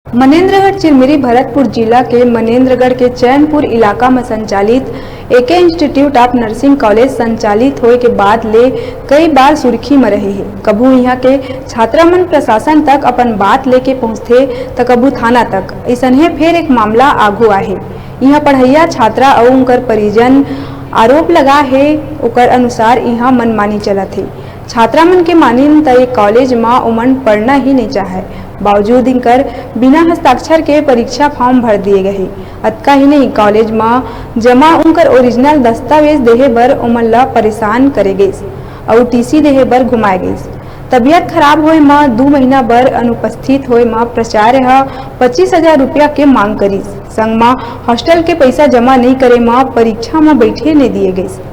मनेन्द्रगढ़ चिरमिरी भरतपुर जिला के मनेन्द्रगढ़ के चैनपुर इलाका में संचालित एके इंस्टीट्यूट ऑफ नर्सिंग कॉलेज संचालित होए के बाद ले कई बार सुर्खी में रहे है। कभू यहाँ के छात्रा मन प्रशासन तक अपन बात लेके पहुँचते तो कभू थाना तक। ऐसने फिर एक मामला आगू आहे। यहाँ पढ़ैया छात्रा और उनकर परिजन आरोप लगा है ओकर अनुसार यहाँ मनमानी चलत है। छात्रा मन के मानिन त कॉलेज में उमन पढ़ना ही नहीं चाहे, बावजूद इनकर बिना हस्ताक्षर के परीक्षा फॉर्म भर दिए गए। अतका ही नहीं, कॉलेज में जमा उनकर ओरिजिनल दस्तावेज देहे बर उमन ला परेशान करे गए और टीसी देहे बर घुमाए गए। तबियत खराब होए में 2 महीना बर अनुपस्थित होए में प्राचार्य 25,000 रुपया के मांग करी। संग में हॉस्टल के पैसा जमा नहीं करे में परीक्षा में बैठे नहीं दिए गए।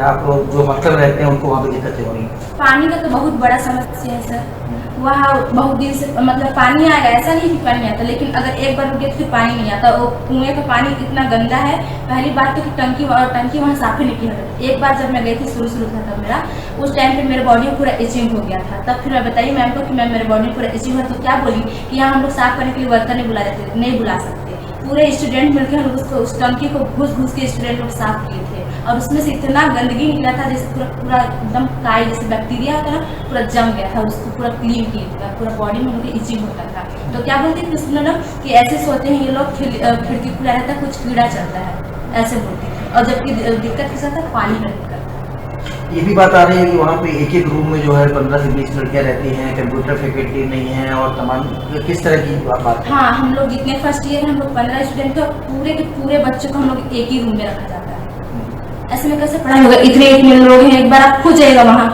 आप लोग जो हॉस्टल रहते हैं उनको वहाँ पे दिक्कतें हो रही हैं? पानी का तो बहुत बड़ा समस्या है सर। वहाँ बहुत दिन से मतलब पानी आएगा, ऐसा नहीं कि पानी आता, लेकिन अगर एक बार रुके तो फिर पानी नहीं आता। वो कुएं का पानी इतना गंदा है। पहली बात तो कि टंकी वहाँ साफ ही नहीं की। एक बार जब मैं गई थी शुरू था तब मेरा उस टाइम पे मेरे बॉडी पूरा इचिंग हो गया था। तब फिर मैं बताइए मैम को कि मैम मेरे बॉडी पूरा इचिंग हुआ, तो क्या बोली कि यहाँ हम लोग साफ करने के लिए वर्कर नहीं बुला सकते। पूरे स्टूडेंट मिलकर हम लोग उसको उस टंकी को घुस के स्टूडेंट लोग साफ किए थे और उसमें से इतना गंदगी निकला था जैसे पूरा एकदम काई जैसे बैक्टीरिया होता है ना, पूरा जम गया था। उसको पूरा क्लीन किए थे, पूरा बॉडी में उनके इचिंग होता था। तो क्या बोलते थे उसमें लोग कि ऐसे सोते हैं ये लोग खिड़की खुला रहता है, कुछ कीड़ा चलता है, ऐसे बोलते थे। और जबकि दिक्कत के साथ पानी में दिक्कत। ये भी बात आ रही है कि वहाँ पे एक रूम में जो है 15 से 20 लड़कियाँ रहती हैं, कंप्यूटर फैकल्टी नहीं है और तमाम किस तरह की बात है? हाँ, हम लोग जितने फर्स्ट ईयर हम लोग 15 स्टूडेंट थे, पूरे के पूरे बच्चों को हम लोग एक ही रूम में रखा जाता है। ऐसे में कैसे पढ़ाई होगा? इतने लोग हैं, एक बार आप खुद जाएगा वहाँ।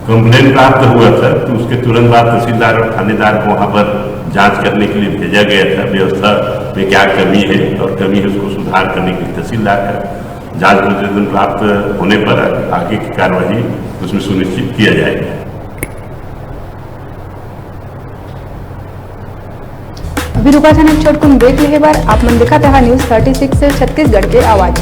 कंप्लेन प्राप्त हुआ था तो उसके तुरंत बाद तहसीलदार और थानेदार को वहाँ पर जांच करने के लिए भेजा गया था। व्यवस्था में क्या कमी है और कमी है उसको सुधार करने के लिए तहसीलदार का जांच प्रतिवेदन प्राप्त होने पर आगे की कार्रवाई उसमें सुनिश्चित किया जाएगा। अभी रुका था छोटकुन ब्रेक लेके बार आप मन देखा था न्यूज़ 36 से छत्तीसगढ़ के आवाज।